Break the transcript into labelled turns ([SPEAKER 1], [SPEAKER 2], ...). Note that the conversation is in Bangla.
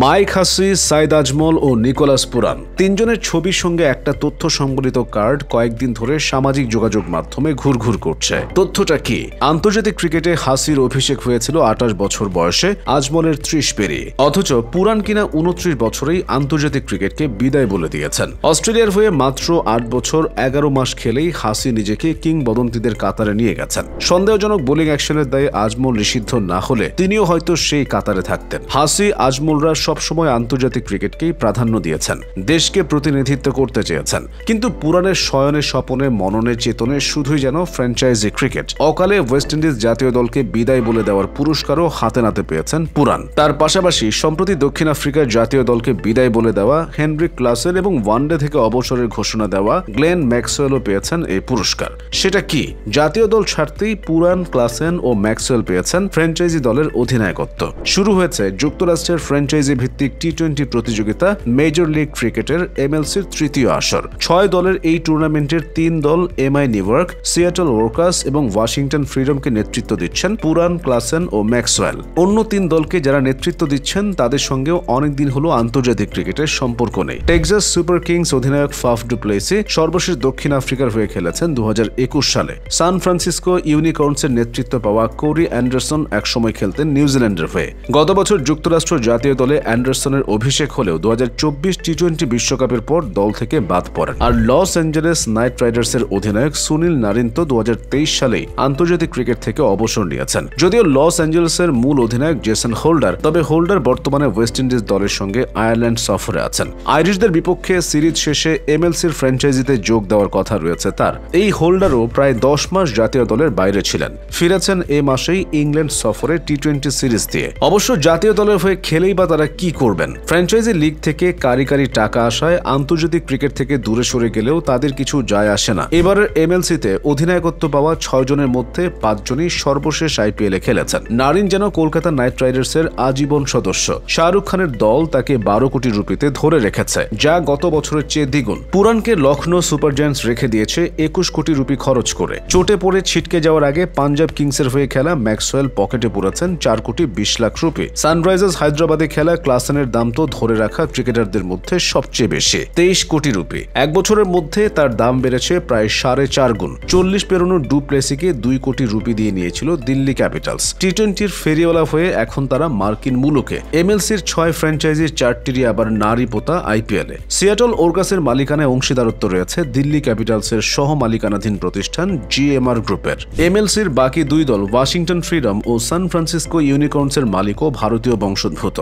[SPEAKER 1] মাইক হাসি, সাইদ আজমল ও নিকোলাস পুরান তিনজনের ছবির সঙ্গে একটা তথ্য সংবলিত কার্ড কয়েকদিন ধরে সামাজিক যোগাযোগ মাধ্যমে ঘুরঘুর করছে। তথ্যটা কি? আন্তর্জাতিক ক্রিকেটে হাসির অভিষেক হয়েছিল 28 বছর বয়সে, আজমলের 30 পেরিয়ে। অথচ পুরান কিনা 29 বছরেই আন্তর্জাতিক ক্রিকেটকে বিদায় বলে দিয়েছেন। অস্ট্রেলিয়ার হয়ে মাত্র 8 বছর 11 মাস খেলেই হাসি নিজেকে কিংবদন্তিদের কাতারে নিয়ে গেছেন। সন্দেহজনক বোলিং অ্যাকশনের দায়ে আজমল নিষিদ্ধ না হলে তিনিও হয়তো সেই কাতারে থাকতেন। হাসি, আজমলরা সবসময় আন্তর্জাতিক ক্রিকেটকেই প্রাধান্য দিয়েছেন, দেশকে প্রতিনিধিত্ব করতে চেয়েছেন। কিন্তু পুরানের শয়নে স্বপনে মননে চেতনে শুধুই যেন ফ্র্যাঞ্চাইজি ক্রিকেট। অকালে ওয়েস্ট ইন্ডিজ জাতীয় দলকে বিদায় বলে দেওয়ার পুরস্কারও হাতে নাতে পেয়েছেন পুরান। তার পাশাপাশি সম্প্রতি দক্ষিণ আফ্রিকার জাতীয় দলকে বিদায় বলে দেওয়া হেনরিক ক্লাসেন এবং ওয়ানডে থেকে অবসরের ঘোষণা দেওয়া গ্লেন ম্যাক্সওয়েলও পেয়েছেন এই পুরস্কার। সেটা কি? জাতীয় দল ছাড়তেই পুরান, ক্লাসেন ও ম্যাক্সওয়েল পেয়েছেন ফ্র্যাঞ্চাইজি দলের অধিনায়কত্ব। শুরু হয়েছে যুক্তরাষ্ট্রের ফ্র্যাঞ্চাইজি ভিত্তিক টি-20 প্রতিযোগিতা মেজর লিগ ক্রিকেটের MLCর তৃতীয় আসর। 6 দলের এই টুর্নামেন্টের 3 দল MI নিউইয়র্ক, সিয়াটল ওয়ার্কার্স এবং ওয়াশিংটন ফ্রিডমকে নেতৃত্ব দিচ্ছেন পুরান, ক্লাসেন ও ম্যাক্সওয়েল। অন্য 3 দলকে যারা নেতৃত্ব দিচ্ছেন তাদের সঙ্গেও অনেকদিন হলো আন্তর্জাতিক ক্রিকেটের সম্পর্ক নেই। টেক্সাস সুপার কিংস অধিনায়ক ফাফ ডু প্লেসি সর্বশেষ দক্ষিণ আফ্রিকার হয়ে খেলেছেন 2021 সালে। সান ফ্রান্সিসকো ইউনিকর্নসের নেতৃত্ব পাওয়া কোরি অ্যান্ডারসন একসময় খেলতেন নিউজিল্যান্ডের হয়ে। গত বছর যুক্তরাষ্ট্র জাতীয় দলে অ্যান্ডারসনের অভিষেক হলেও 2024 টি-20 বিশ্বকাপের পর দল থেকে বাদ পড়েন। আর লস অ্যাঞ্জেলেস নাইট রাইডার্সের অধিনায়ক সুনীল নারিন তো 2023 সালেই আন্তর্জাতিক ক্রিকেট থেকে অবসর নিয়েছেন। যদিও লস অ্যাঞ্জেলেসের মূল অধিনায়ক জেসন হোল্ডার, তবে হোল্ডার বর্তমানে ওয়েস্ট ইন্ডিজ দলের সঙ্গে আয়ারল্যান্ড সফরে আছেন। আইরিশদের বিপক্ষে সিরিজ শেষে MLCর ফ্র্যাঞ্চাইজিতে যোগ দেওয়ার কথা রয়েছে তার। এই হোল্ডারও প্রায় 10 মাস জাতীয় দলের বাইরে ছিলেন, ফিরেছেন এ মাসেই ইংল্যান্ড সফরে টি-20 সিরিজ দিয়ে। অবশ্য জাতীয় দলের হয়ে খেলেই বা তারা কি করবেন? ফ্র্যাঞ্চাইজি লিগ থেকে কারি টাকা আসায় আন্তর্জাতিক ক্রিকেট থেকে দূরে সরে গেলেও তাদের কিছু যায় আসে না। এবারের MLCতে অধিনায়কত্ব পাওয়া 6 জনের মধ্যে 5 জনই সর্বশেষ IPL-এ খেলেছেন। নারিন যেন কলকাতা নাইট রাইডার্সের আজীবন সদস্য। শাহরুখ খানের দল তাকে 12 কোটি রুপিতে ধরে রেখেছে, যা গত বছরের চেয়ে দ্বিগুণ। পুরানকে লখনৌ সুপার জায়ান্টস রেখে দিয়েছে 21 কোটি রুপি খরচ করে। চোটে পড়ে ছিটকে যাওয়ার আগে পাঞ্জাব কিংসের হয়ে খেলা ম্যাক্সওয়েল পকেটে পুরেছেন 4 কোটি 20 লাখ রুপি। সানরাইজার্স হায়দ্রাবাদে খেলা ক্লাসেনের দাম তো ধরে রাখা ক্রিকেটারদের মধ্যে সবচেয়ে বেশি, 23 কোটি রুপি। 1 বছরের মধ্যে তার দাম বেড়েছে প্রায় 4.5 গুণ। 40 পেরোনো ডু প্লেসিকে 2 কোটি রুপি দিয়ে নিয়েছিল দিল্লি ক্যাপিটালস। টি-20 ফেরিওয়ালা হয়ে এখন তারা মার্কিন মুলুকে। MLCর 6 ফ্র্যাঞ্চাইজির 4টিরই আবার নারী পোতা IPL-এ। সিয়াটল ওয়ার্কার্সের মালিকানায় অংশীদারত্ব রয়েছে দিল্লি ক্যাপিটালসের সহ মালিকানাধীন প্রতিষ্ঠান GMR গ্রুপের। MLCর বাকি 2 দল ওয়াশিংটন ফ্রিডম ও সান ফ্রান্সিসকো ইউনিকর্নসের মালিকও ভারতীয় বংশোদ্ভূত।